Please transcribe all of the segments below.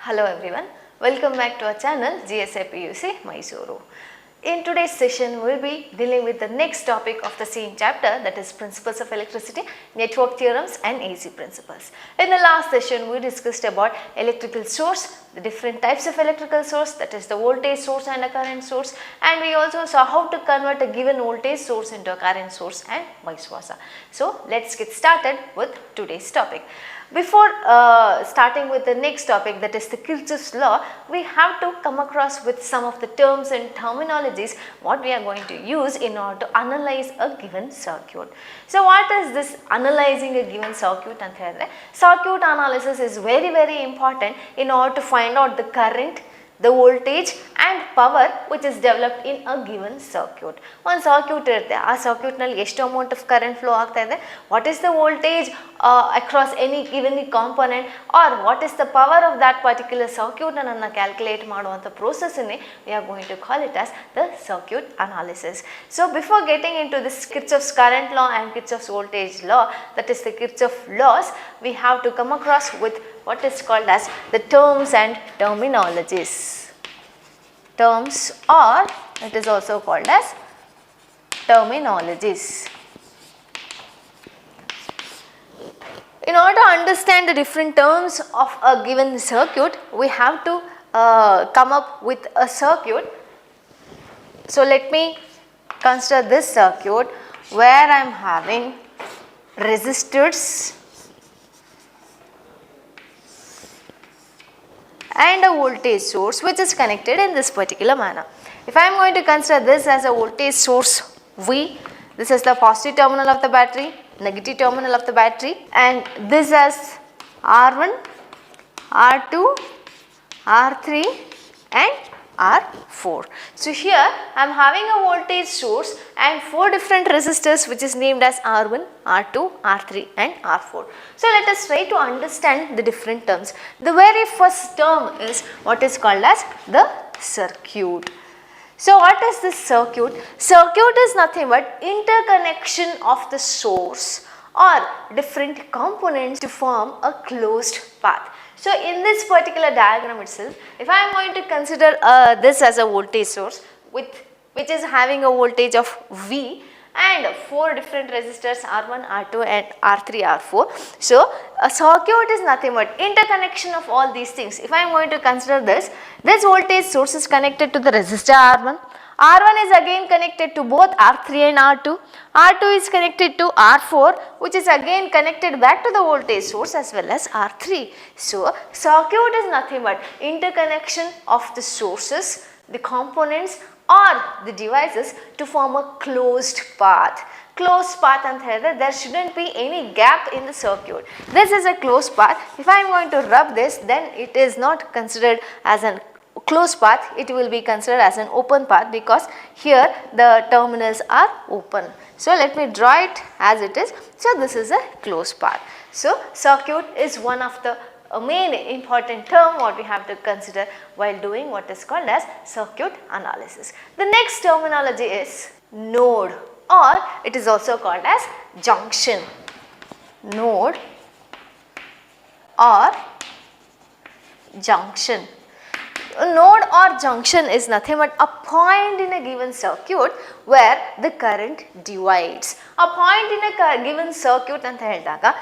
Hello everyone, welcome back to our channel GSA PUC Mysuru. In today's session, we will be dealing with the next topic of the same chapter, that is Principles of Electricity, Network Theorems and AC Principles. In the last session, we discussed about electrical source, the different types of electrical source, that is the voltage source and a current source, and we also saw how to convert a given voltage source into a current source and vice versa. So, let's get started with today's topic. Before starting with the next topic, that is the Kirchhoff's law, we have to come across with some of the terms and terminologies what we are going to use in order to analyze a given circuit. So what is this analyzing a given circuit ಅಂತ ಹೇಳಿದ್ರೆ circuit analysis is very important in order to find out the current, the voltage and power which is developed in a given circuit. One circuit irte, aa circuit nalli eshtu amount of current flow aagta ide, what is the voltage across any given component, or what is the power of that particular circuit nanna calculate ಮಾಡುವಂತ process ne we are going to call it as the circuit analysis. So before getting into this Kirchhoff's current law and Kirchhoff's voltage law, that is the Kirchhoff laws, we have to come across with what is called as the terms and terminologies. Terms, or it is also called as terminologies. In order to understand the different terms of a given circuit, we have to come up with a circuit. So let me consider this circuit where I am having resistors and a voltage source which is connected in this particular manner. If I am going to consider this as a voltage source V, this is the positive terminal of the battery, negative terminal of the battery, and this as R1, R2, R3 and R4. So here I am having a voltage source and 4 different resistors which is named as R1, R2, R3 and R4. So let us try to understand the different terms. The very first term is what is called as the circuit. So what is this circuit? Circuit is nothing but interconnection of the source or different components to form a closed path. So in this particular diagram itself, if I am going to consider this as a voltage source which is having a voltage of V and 4 different resistors R1, R2 and R3, R4. So a circuit is nothing but interconnection of all these things. If I am going to consider this voltage source is connected to the resistor R1. R1 is again connected to both R3 and R2. R2 is connected to R4 which is again connected back to the voltage source as well as R3. So circuit is nothing but interconnection of the sources, the components or the devices to form a closed path. Closed path and there shouldn't be any gap in the circuit. This is a closed path. If I am going to rub this, then it is not considered as a closed path, it will be considered as an open path because here the terminals are open. So let me draw it as it is. So this is a closed path. So circuit is one of the main important term what we have to consider while doing what is called as circuit analysis. The next terminology is node, or it is also called as junction. Node or junction. A node or junction is nothing but a point in a given circuit where the current divides. A point in a given circuit anta helidaga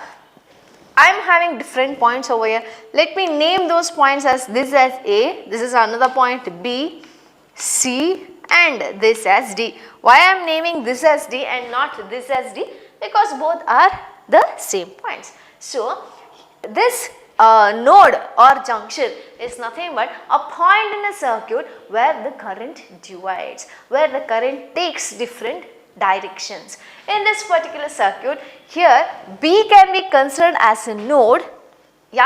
I am having different points over here. Let me name those points as this as A, this is another point B, C and this as D. Why I am naming this as D and not this as D? Because both are the same points. So this node or junction is nothing but a point in a circuit where the current divides, where the current takes different directions. In this particular circuit, here B can be considered as a node. The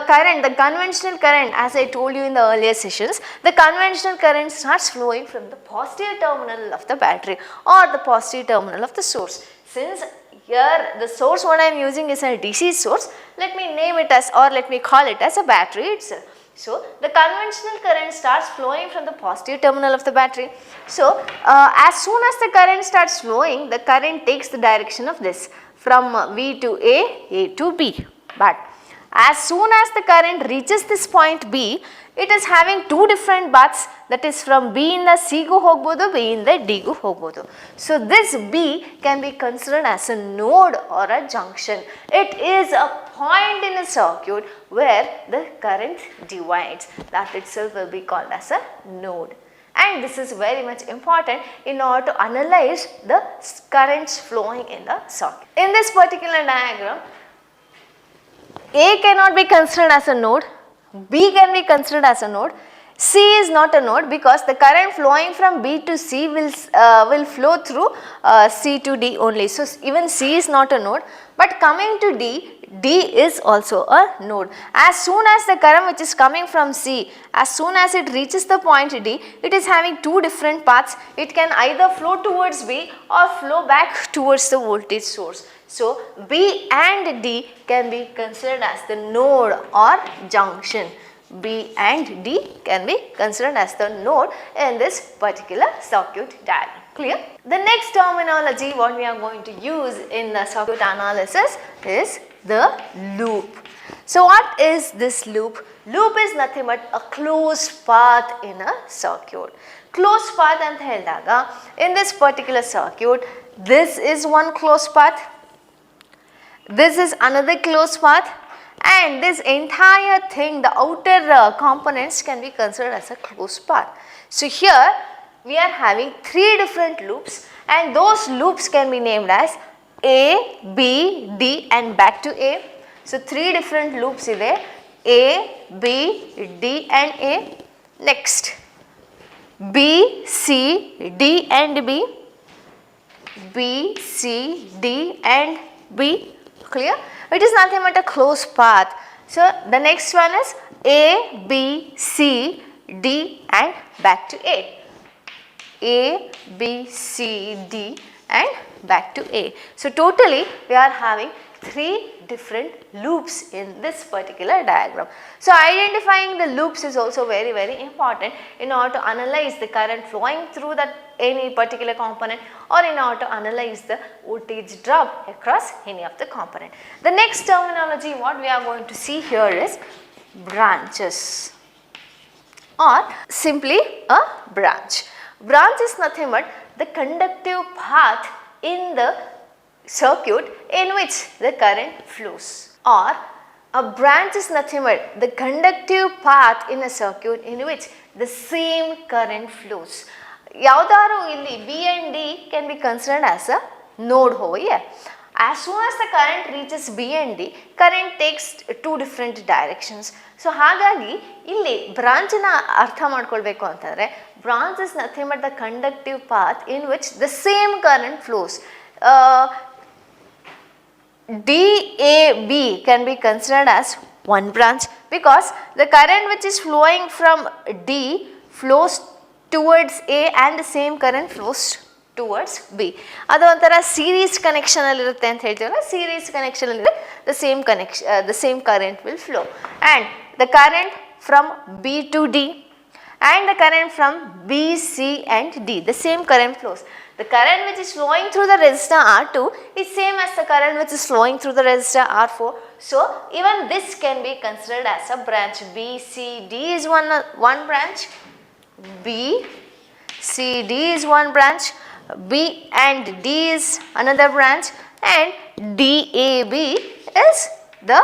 current, the conventional current, as I told you in the earlier sessions, the conventional current starts flowing from the positive terminal of the battery or the positive terminal of the source. Since here the source what I am using is a DC source, let me name it as, or let me call it as a battery itself. So the conventional current starts flowing from the positive terminal of the battery. So as soon as the current starts flowing, the current takes the direction of this from V to A to B. But As soon as the current reaches this point B, it is having two different paths, that is from B in the C gu hogbodu, B in the D gu hogbodu. So this B can be considered as a node or a junction. It is a point in a circuit where the current divides. That itself will be called as a node. And this is very much important in order to analyze the currents flowing in the circuit. In this particular diagram, A cannot be considered as a node, B can be considered as a node, C is not a node because the current flowing from B to C will flow through C to D only. So even C is not a node, but coming to D, D is also a node. As soon as the current which is coming from C, as soon as it reaches the point D, it is having two different paths. It can either flow towards B or flow back towards the voltage source. So B and D can be considered as the node or junction. B and D can be considered as the node in this particular circuit diagram. Clear? The next terminology what we are going to use in the circuit analysis is the loop. So what is this loop? Loop is nothing but a closed path in a circuit. Closed path anta helidaga, in this particular circuit, this is one closed path, this is another closed path, and this entire thing, the outer components can be considered as a closed path. So here we are having three different loops, and those loops can be named as A, B, D and back to A. So three different loops is there, A, B, D and A. Next B, C, D and B, B, C, D and B. Clear? It is nothing but a closed path. So the next one is A, B, C, D and back to A. A, B, C, D and back to A. So totally we are having three different loops in this particular diagram. So identifying the loops is also very important in order to analyze the current flowing through that any particular component, or in order to analyze the voltage drop across any of the component. The next terminology what we are going to see here is branches, or simply a branch. Branch is nothing but the conductive path in the circuit in which the current flows, or a branch is nothing but the conductive path in a circuit in which the same current flows. Yavadaru illi B and D can be considered as a node over here. As soon as the current reaches B and D, current takes two different directions. So hagagi illi branch na artha madkolbeku antandre, branch is nothing but the conductive path in which the same current flows. DAB can be considered as one branch because the current which is flowing from D flows towards A and the same current flows towards B. Adu ontara series connection alli irutte anta heltevalla, series connection alli the same connection, the same current will flow, and the current from B to D and the current from B, C and D, the same current flows. The current which is flowing through the resistor R2 is same as the current which is flowing through the resistor R4. So even this can be considered as a branch. B, C, D is one branch, B, C, D is one branch, B and D is another branch, and DAB is the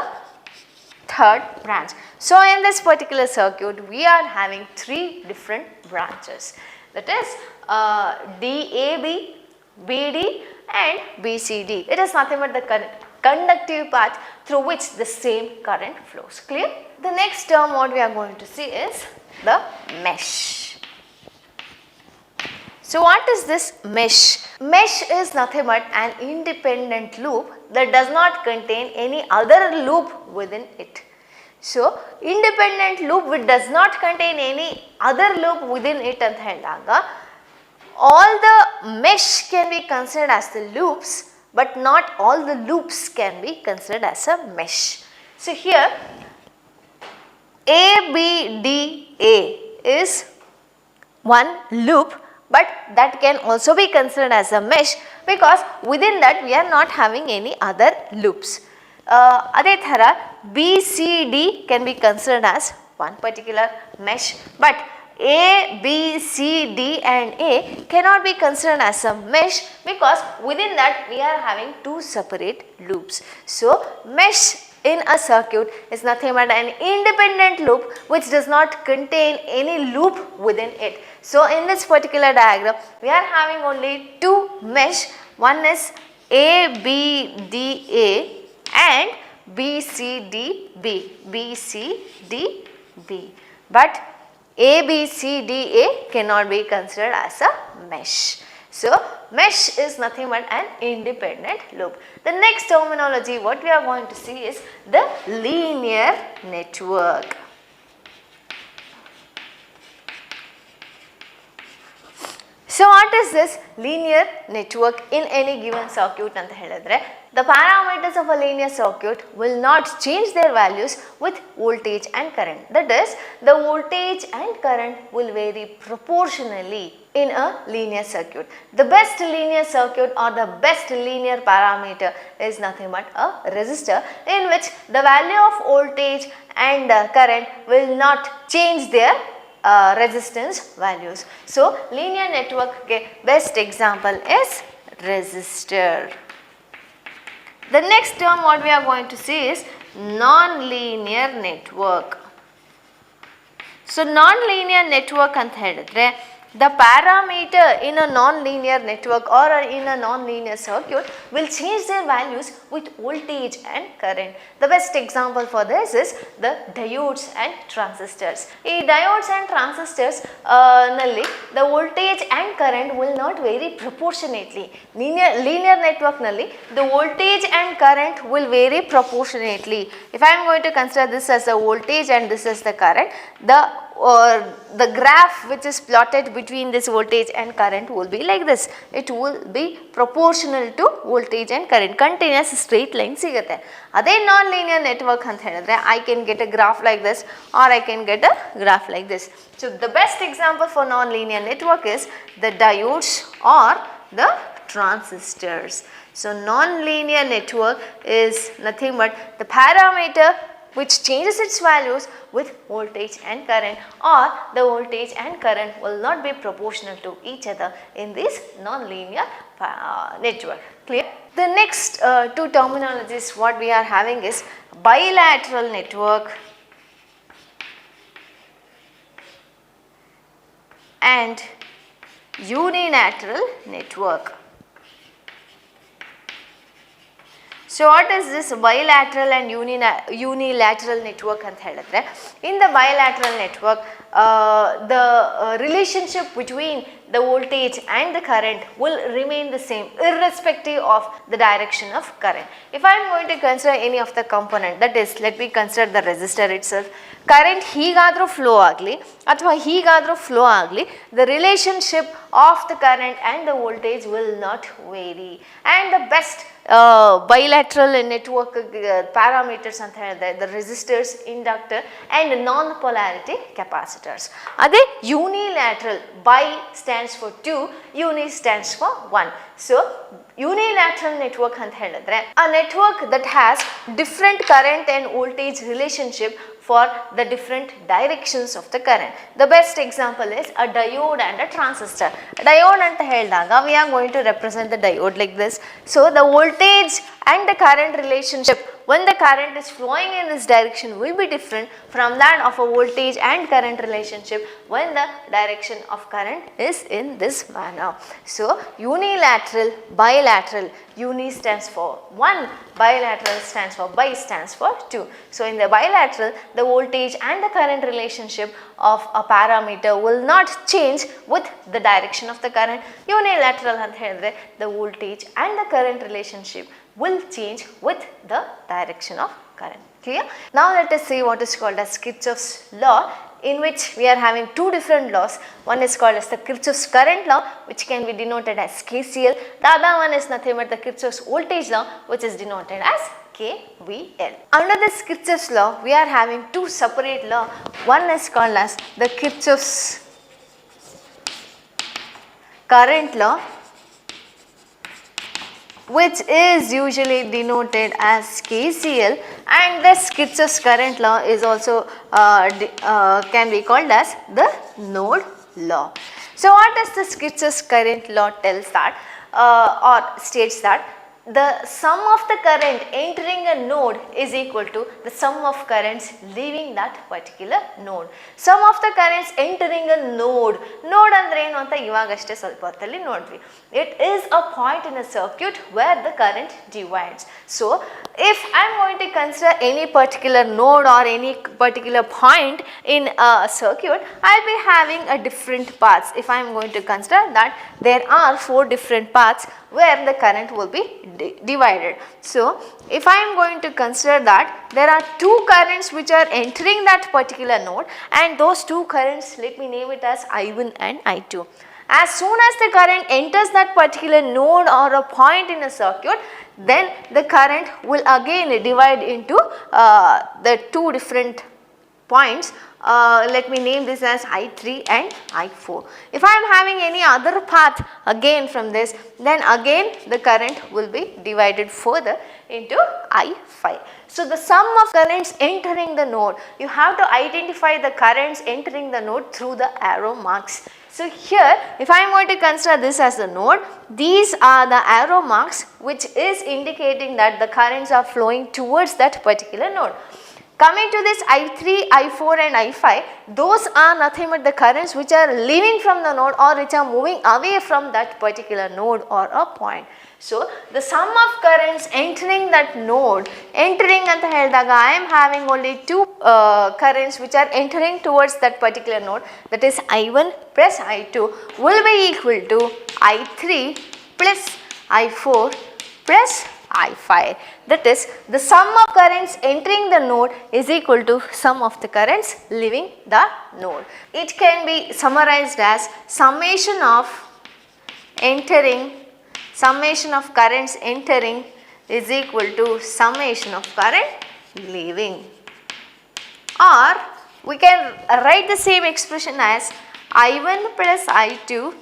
third branch. So in this particular circuit we are having three different branches, that is DAB, BD and BCD. It is nothing but the conductive path through which the same current flows. Clear? The next term what we are going to see is the mesh. So what is this mesh? Mesh is nothing but an independent loop that does not contain any other loop within it. So independent loop which does not contain any other loop within it anta helidaga, all the mesh can be considered as the loops, but not all the loops can be considered as a mesh. So here ABDA is one loop, but that can also be considered as a mesh because within that we are not having any other loops. ಅದೇ ಥರ B C D can be considered as one particular mesh, but A, B, C, D and A cannot be considered as a mesh because within that we are having two separate loops. So mesh in a circuit is nothing but an independent loop which does not contain any loop within it. So in this particular diagram we are having only two mesh. One is A, B, D, A and B, C, D, B, B, C, D, B, but A, B, C, D, A cannot be considered as a mesh. So mesh is nothing but an independent loop. The next terminology what we are going to see is the linear network. So what is this linear network in any given circuit anta helidre, the parameters of a linear circuit will not change their values with voltage and current. That is, the voltage and current will vary proportionally in a linear circuit. The best linear circuit or the best linear parameter is nothing but a resistor in which the value of voltage and current will not change their resistance values. So linear network ke best example is resistor. The next term what we are going to see is non-linear network. So non-linear network anta helidre, the parameter in a non-linear network or in a non-linear circuit will change their values with voltage and current. The best example for this is the diodes and transistors. In diodes and transistors nalli the voltage and current will not vary proportionately. Linear network nalli the voltage and current will vary proportionately. If I am going to consider this as a voltage and this as the current, the graph which is plotted between this voltage and current will be like this. It will be proportional to voltage and current, continuous straight line sigutte. Ade non-linear network anta helidre, I can get a graph like this or I can get a graph like this. So the best example for non-linear network is the diodes or the transistors. So non-linear network is nothing but the parameter which changes its values with voltage and current, or the voltage and current will not be proportional to each other in this non-linear network. Clear? The next two terminologies what we are having is bilateral network and unilateral network. So what is this bilateral and unilateral network anta helidre, in the bilateral network the relationship between the voltage and the current will remain the same irrespective of the direction of current. If I am going to consider any of the component, that is, let me consider the resistor itself, current ಹೀಗಾದರೂ flow ಆಗಲಿ ಅಥವಾ ಹೀಗಾದರೂ flow ಆಗಲಿ, the relationship of the current and the voltage will not vary. And the best bilateral network parameters anta helidre, the resistors, inductor and non-polarity capacitors. Ade unilateral, bi stands for 2, uni stands for 1. So unilateral network anta helidre, a network that has different current and voltage relationship for the different directions of the current. The best example is a diode and a transistor. Diode anta helidaga we are going to represent the diode like this. So the voltage and the current relationship when the current is flowing in this direction will be different from that of a voltage and current relationship when the direction of current is in this manner. So unilateral, bilateral, uni stands for 1, bilateral stands for bi stands for 2. So in the bilateral the voltage and the current relationship of a parameter will not change with the direction of the current. Unilateral anta helidre, the voltage and the current relationship will change with the direction of current. Clear? Now let us see what is called as Kirchhoff's law, in which we are having two different laws. One is called as the Kirchhoff's current law, which can be denoted as KCL. The other one is nothing but the Kirchhoff's voltage law, which is denoted as KVL. Under this Kirchhoff's law, we are having two separate laws. One is called as the Kirchhoff's current law which is usually denoted as KCL, and this Kirchhoff's current law is also can be called as the node law. So what does this Kirchhoff's current law tells that or states that the sum of the current entering a node is equal to the sum of currents leaving that particular node. Sum of the currents entering a node andre ಏನು ಅಂತ ಇವಾಗಷ್ಟೇ ಸ್ವಲ್ಪ ಹೊತ್ತಲ್ಲಿ ನೋಡ್ವಿ. It is a point in a circuit where the current divides. So if I am going to consider any particular node or any particular point in a circuit, I will be having a different paths. If I am going to consider that there are 4 different paths where the current will be divided. So if I am going to consider that there are 2 currents which are entering that particular node, and those 2 currents, let me name it as I1 and I2. As soon as the current enters that particular node or a point in a circuit, then the current will again divide into the 2 different points. Let me name this as I3 and I4. If I am having any other path again from this, then again the current will be divided further into I5. So the sum of currents entering the node, you have to identify the currents entering the node through the arrow marks. So here, if I am going to consider this as a node, these are the arrow marks which is indicating that the currents are flowing towards that particular node. Coming to this I3, I4 and I5, those are nothing but the currents which are leaving from the node or which are moving away from that particular node or a point. So the sum of currents entering that node, entering anta helidaga I am having only 2 currents which are entering towards that particular node, that is I1 plus I2 will be equal to I3 plus I4 plus I5. That is, the sum of currents entering the node is equal to sum of the currents leaving the node. It can be summarized as summation of currents entering is equal to summation of current leaving. Or we can write the same expression as I1 plus I2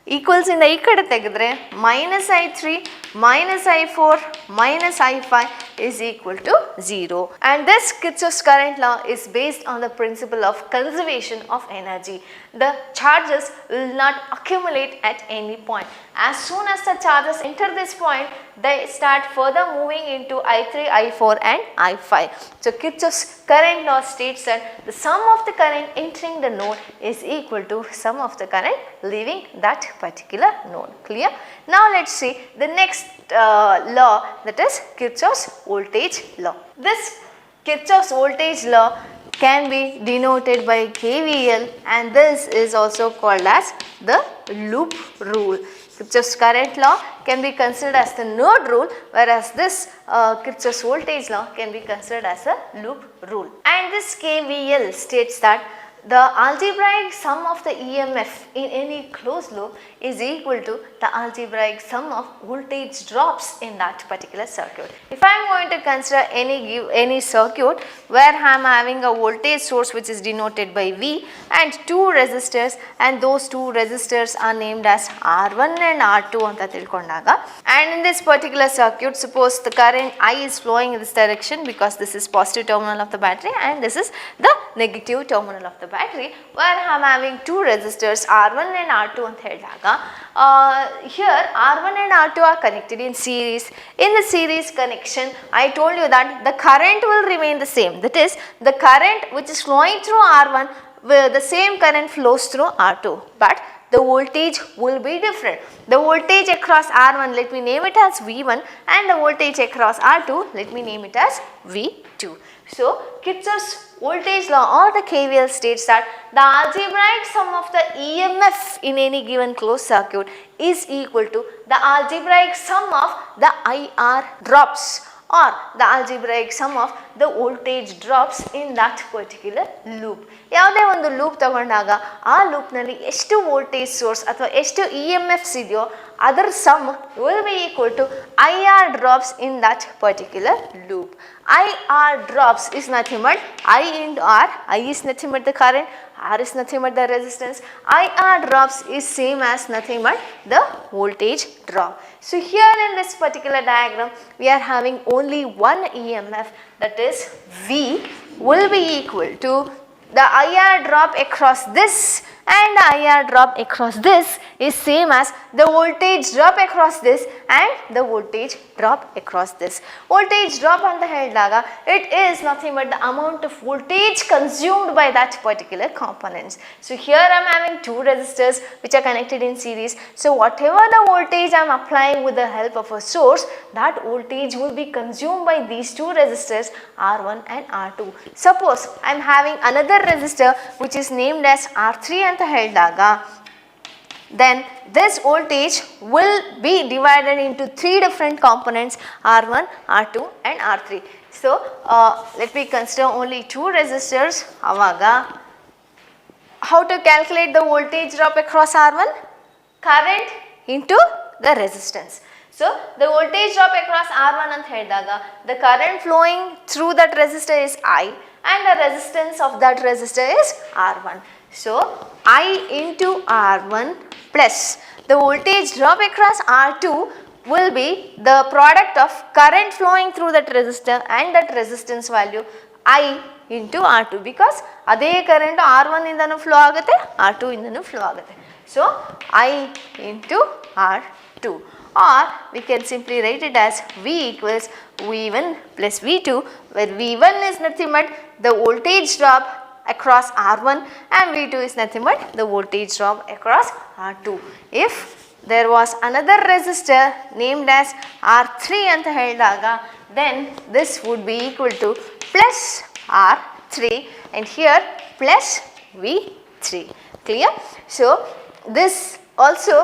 equals in the ikkada tegidre minus I3 minus I4 minus I5 is equal to 0. And this Kirchhoff's current law is based on the principle of conservation of energy. The charges will not accumulate at any point. As soon as the charges enter this point, they start further moving into I3, I4 and I5. So Kirchhoff's current law states that the sum of the current entering the node is equal to sum of the current leaving that particular node. Clear? Now let's see the next law, that is Kirchhoff's voltage law. This Kirchhoff's voltage law can be denoted by KVL, and this is also called as the loop rule. Kirchhoff's current law can be considered as the node rule, whereas this Kirchhoff's voltage law can be considered as a loop rule. And this KVL states that the algebraic sum of the EMF in any closed loop is equal to the algebraic sum of voltage drops in that particular circuit. If I am going to consider any circuit where I am having a voltage source which is denoted by V and 2 resistors, and those 2 resistors are named as R1 and R2 anta tilkondaga, and in this particular circuit, suppose the current I is flowing in this direction because this is positive terminal of the battery and this is the negative terminal of the battery, where I am having 2 resistors R1 and R2 anta helidaga, here R1 and R2 are connected in series. In the series connection, I told you that the current will remain the same. That is, the current which is flowing through R1, the same current flows through R2, but the voltage will be different. The voltage across R1, let me name it as V1, and the voltage across R2, let me name it as V2. So Kirchhoff's voltage law or the KVL states that the algebraic sum of the EMF in any given closed circuit is equal to the algebraic sum of the IR drops or the algebraic sum of the voltage drops in that particular loop. ಯಾವುದೇ ಒಂದು loop ತಗೊಂಡಾಗ ಆ ಲೂಪ್ನಲ್ಲಿ ಎಷ್ಟು voltage source ಅಥವಾ ಎಷ್ಟು E M ಎಫ್ಸ್ ಇದೆಯೋ ಅದರ some will be equal to IR drops in that particular loop. IR drops is nothing but I into R. I is nothing but the current, R is nothing but the resistance. IR drops is same as nothing but the voltage drop. So here in this particular diagram we are having only one EMF, that is V will be equal to the IR drop across this, and the IR drop across this is same as the voltage drop across this and the voltage drop across this. Voltage drop anta helidaga it is nothing but the amount of voltage consumed by that particular components. So here I am having two resistors which are connected in series. So whatever the voltage I am applying with the help of a source, that voltage will be consumed by these two resistors R1 and R2. Suppose I am having another resistor which is named as R3 anta helidaga, then this voltage will be divided into three different components, R1, R2 and R3. So let me consider only two resistors. Avaga how to calculate the voltage drop across R1? Current into the resistance. So the voltage drop across R1 anta helidaga, the current flowing through that resistor is I and the resistance of that resistor is R1. So I into R1 plus the voltage drop across R2 will be the product of current flowing through that resistor and that resistance value I into R2, because ಅದೇ current R1 ಇಂದನೂ flow ಆಗುತ್ತೆ R2 ಇಂದನೂ flow ಆಗುತ್ತೆ. So I into R2, or we can simply write it as V equals V1 plus V2, where V1 is nothing but the voltage drop across R1 and V2 is nothing but the voltage drop across R2. If there was another resistor named as R3 anta helidaga, then this would be equal to plus R3 and here plus V3. Clear? So this also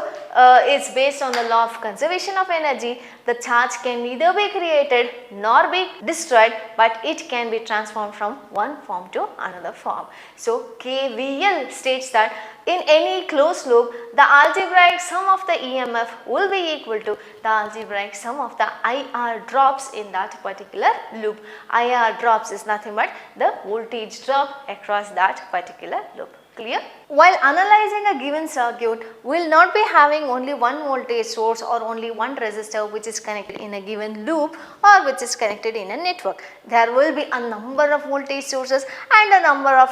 is based on the law of conservation of energy. The charge can neither be created nor be destroyed, but it can be transformed from one form to another form. So KVL states that in any closed loop, the algebraic sum of the EMF will be equal to the algebraic sum of the IR drops in that particular loop. IR drops is nothing but the voltage drop across that particular loop. Clear? While analyzing a given circuit, we will not be having only one voltage source or only one resistor which is connected in a given loop or which is connected in a network. There will be a number of voltage sources and a number of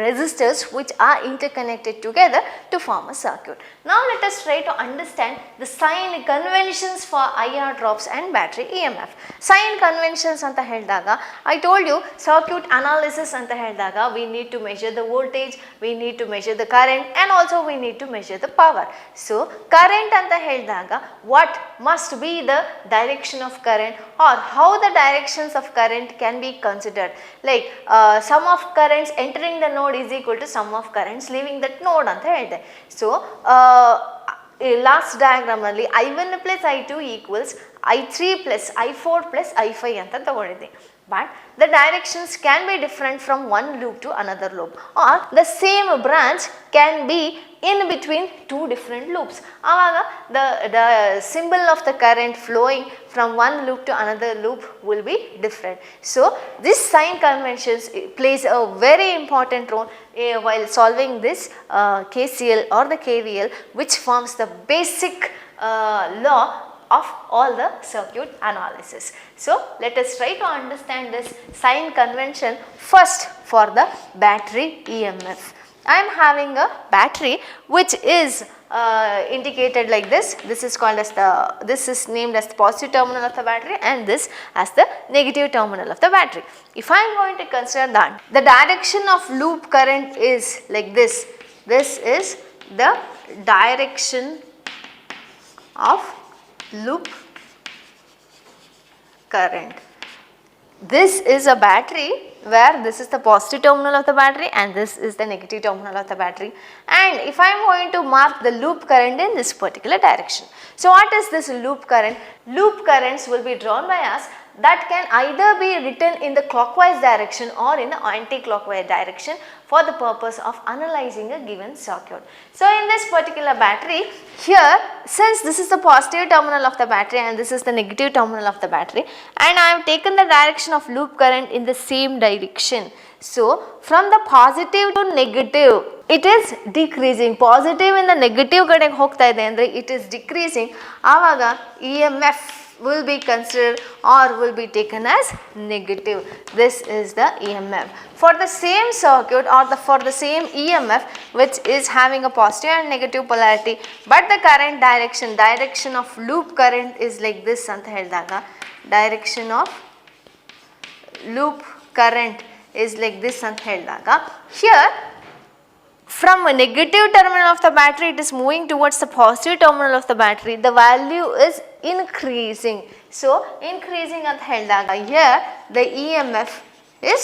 resistors which are interconnected together to form a circuit. Now let us try to understand the sign conventions for IR drops and battery EMF. Sign conventions anta helidaga, I told you circuit analysis anta helidaga we need to measure the voltage, we need to measure the current and also we need to measure the power. So current anta helidaga what must be the direction of current or how the directions of current can be considered, like sum of currents entering the node is equal to sum of currents leaving that node anta helide. So last diagram alli I1 plus I2 equals I3 plus I4 plus I5 anta ತಗೊಂಡಿದ್ದೆ. But the directions can be different from one loop to another loop, or the same branch can be in between two different loops. Avaga the symbol of the current flowing from one loop to another loop will be different. So this sign conventions plays a very important role while solving this KCL or the KVL, which forms the basic law of all the circuit analysis. So let us try to understand this sign convention first for the battery EMF. I am having a battery which is indicated like this. This is called as this is named as the positive terminal of the battery and this as the negative terminal of the battery. If I am going to consider that the direction of loop current is like this, this is the direction of loop current. This is a battery where this is the positive terminal of the battery and this is the negative terminal of the battery, and if I am going to mark the loop current in this particular direction. So what is this loop current? Loop currents will be drawn by us that can either be written in the clockwise direction or in the anti-clockwise direction for the purpose of analyzing a given circuit. So in this particular battery, here since this is the positive terminal of the battery and this is the negative terminal of the battery, and I have taken the direction of loop current in the same direction. So from the positive to negative it is decreasing. Positive in the negative ಕಡೆಗೆ ಹೋಗ್ತಾ ಇದೆ ಅಂದರೆ it is decreasing. ಆವಾಗ EMF will be considered or will be taken as negative. This is the EMF. For the same circuit or for the same EMF which is having a positive and negative polarity, but the current direction of loop current is like this ಅಂತ ಹೇಳಿದಾಗ, direction of loop current is like this ಅಂತ ಹೇಳಿದಾಗ, here from a negative terminal of the battery it is moving towards the positive terminal of the battery, the value is increasing. So increasing ಅಂತ ಹೇಳಿದಾಗ here the EMF is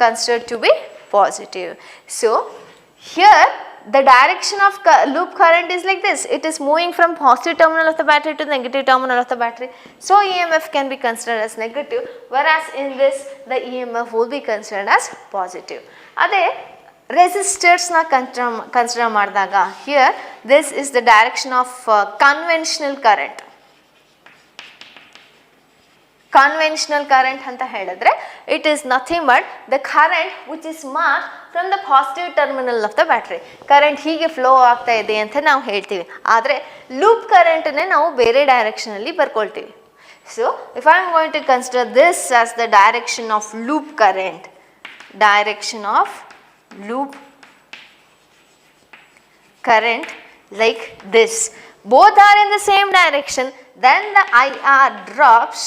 considered to be positive. So here the direction of loop current is like this. It is moving from positive terminal of the battery to the negative terminal of the battery. So EMF can be considered as negative, whereas in this the EMF will be considered as positive. ಅದೇ resistors na consider ಮಾಡಿದಾಗ here this is the direction of conventional current. Conventional current ಅಂತ ಹೇಳಿದ್ರೆ it is nothing but the current which is marked from the positive terminal of the battery. current ಹೀಗೆ flow ಆಗ್ತಾ ಇದೆ ಅಂತ ನಾವು ಹೇಳ್ತೀವಿ, ಆದರೆ ಲೂಪ್ ಕರೆಂಟನ್ನೇ ನಾವು ಬೇರೆ ಡೈರೆಕ್ಷನಲ್ಲಿ ಬರ್ಕೊಳ್ತೀವಿ. So if I am going to consider this as the direction of loop current, direction of loop current like this, both are in the same direction, then the IR drops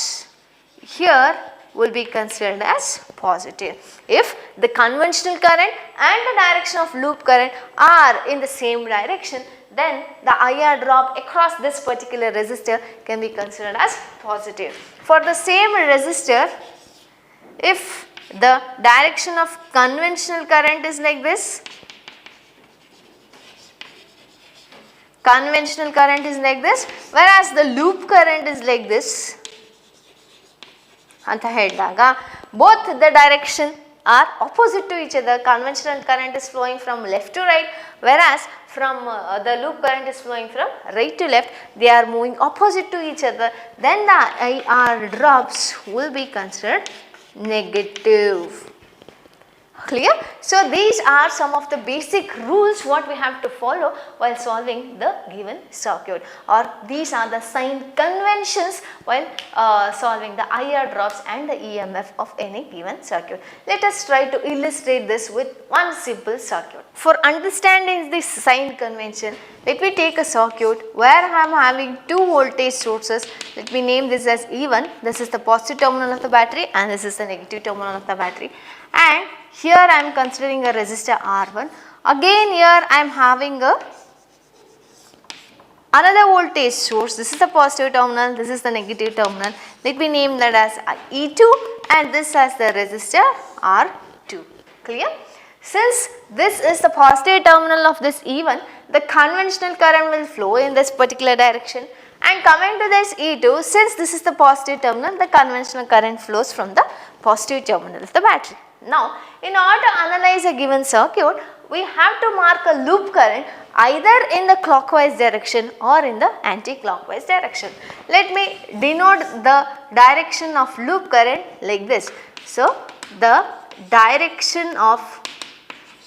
here will be considered as positive. If the conventional current and the direction of loop current are in the same direction, then the IR drop across this particular resistor can be considered as positive. For the same resistor, if the direction of conventional current is like this, conventional current is like this, whereas the loop current is like this ಅಂತ ಹೇಳಿದಾಗ both the direction are opposite to each other. Conventional current is flowing from left to right, whereas from the loop current is flowing from right to left. They are moving opposite to each other. Then the IR drops will be considered negative. Clear? So these are some of the basic rules what we have to follow while solving the given circuit, or these are the sign conventions while solving the IR drops and the EMF of any given circuit. Let us try to illustrate this with one simple circuit. For understanding this sign convention, let me take a circuit where I am having two voltage sources. Let me name this as E1. This is the positive terminal of the battery and this is the negative terminal of the battery. And here I am considering a resistor R1. Again here I am having another voltage source. This is the positive terminal, this is the negative terminal. Let me name that as E2 and this as the resistor R2. Clear? Since this is the positive terminal of this E1, the conventional current will flow in this particular direction. And coming to this E2, since this is the positive terminal, the conventional current flows from the positive terminal of the battery. Now, in order to analyze a given circuit, we have to mark a loop current either in the clockwise direction or in the anti-clockwise direction. Let me denote the direction of loop current like this. So, the direction of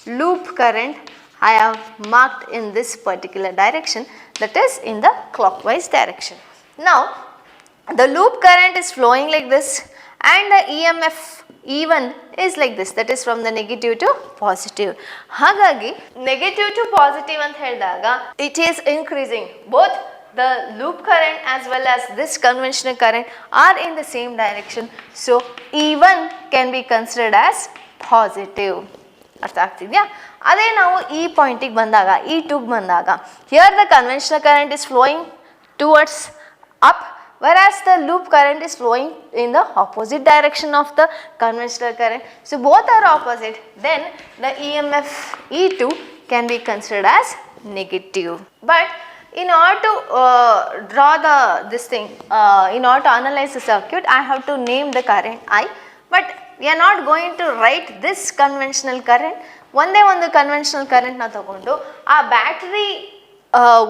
loop current I have marked in this particular direction, that is in the clockwise direction. Now, the loop current is flowing like this and the EMF E1 is like this, that is from the negative to positive. ಹಾಗಾಗಿ negative to positive ಅಂತ ಹೇಳಿದಾಗ it is increasing. Both the loop current as well as this conventional current are in the same direction. So E1 can be considered as positive. ಅರ್ಥ ಆಗ್ತಿದೆಯಾ? ಅದೇ ನಾವು ಈ ಪಾಯಿಂಟಿಗೆ ಬಂದಾಗ E2ಗೆ ಬಂದಾಗ here the conventional current is flowing towards up, whereas the loop current is flowing in the opposite direction of the conventional current. So both are opposite. Then the EMF E2 can be considered as negative. But in order to draw this thing, in order to analyze the circuit, I have to name the current I, but we are not going to write this conventional current. ಒಂದೇ ಒಂದು conventional current ನ ತಗೊಂಡು ಆ battery,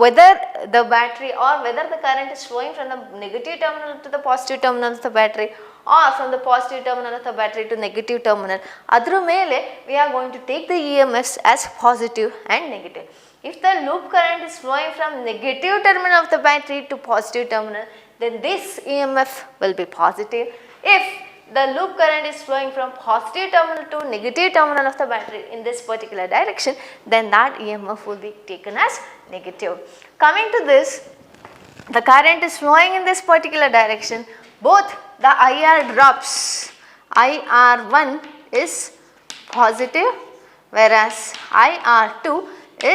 whether the battery or whether the current is flowing from the negative terminal to the positive terminal of the battery or from the positive terminal of the battery to negative terminal, adru mele we are going to take the EMFs as positive and negative. If the loop current is flowing from negative terminal of the battery to positive terminal, then this EMF will be positive. If the loop current is flowing from positive terminal to negative terminal of the battery in this particular direction, then that EMF will be taken as negative. Coming to this, the current is flowing in this particular direction, both the IR drops, IR1 is positive whereas IR2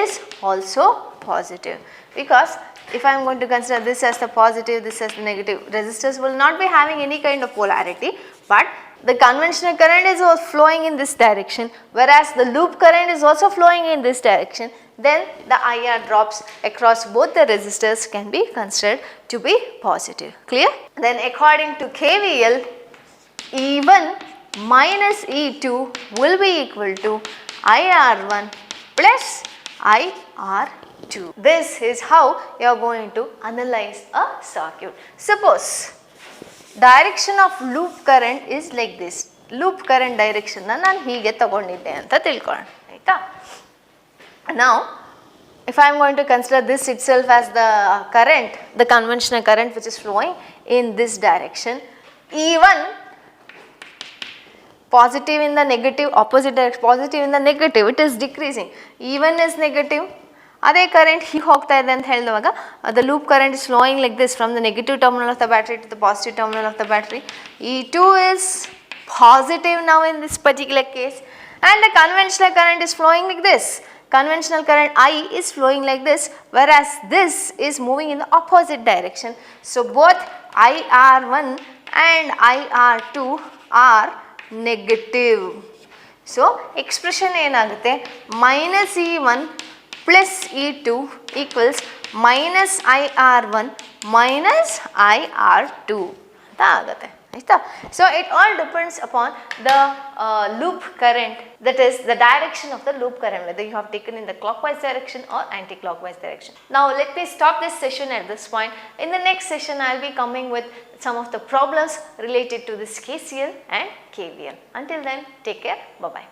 is also positive, because if I am going to consider this as the positive, this as the negative, resistors will not be having any kind of polarity, but the conventional current is flowing in this direction whereas the loop current is also flowing in this direction, then the IR drops across both the resistors can be considered to be positive. Clear? Then according to KVL, E1 minus E2 will be equal to IR1 plus IR2. This is how you are going to analyze a circuit. Suppose direction of loop current is like this. Loop current direction na nan hige tagondidde anta tilkolona, aita. Now if I am going to consider this itself as the current, the conventional current which is flowing in this direction, E1 positive in the negative, opposite direction, positive in the negative, it is decreasing. E1 is negative, ಅದೇ current ಹೀಗೆ ಹೋಗ್ತಾ ಇದೆ ಅಂತ ಹೇಳಿದಾಗ the loop current is flowing like this from the negative terminal of the battery to the positive terminal of the battery. E2 is positive now in this particular case, and the conventional current is flowing like this. Conventional current I is flowing like this, whereas this is moving in the opposite direction. So both IR1 and IR2 are negative. So expression ಏನಾಗುತ್ತೆ, minus E1 plus E2 equals minus IR1 minus IR2 ಅಂತ ಆಗುತ್ತೆ, ಆಯಿತಾ. So it all depends upon the loop current, that is the direction of the loop current, whether you have taken in the clockwise direction or anti-clockwise direction. Now let me stop this session at this point. In the next session I will be coming with some of the problems related to this KCL and KVL. Until then, take care, bye bye.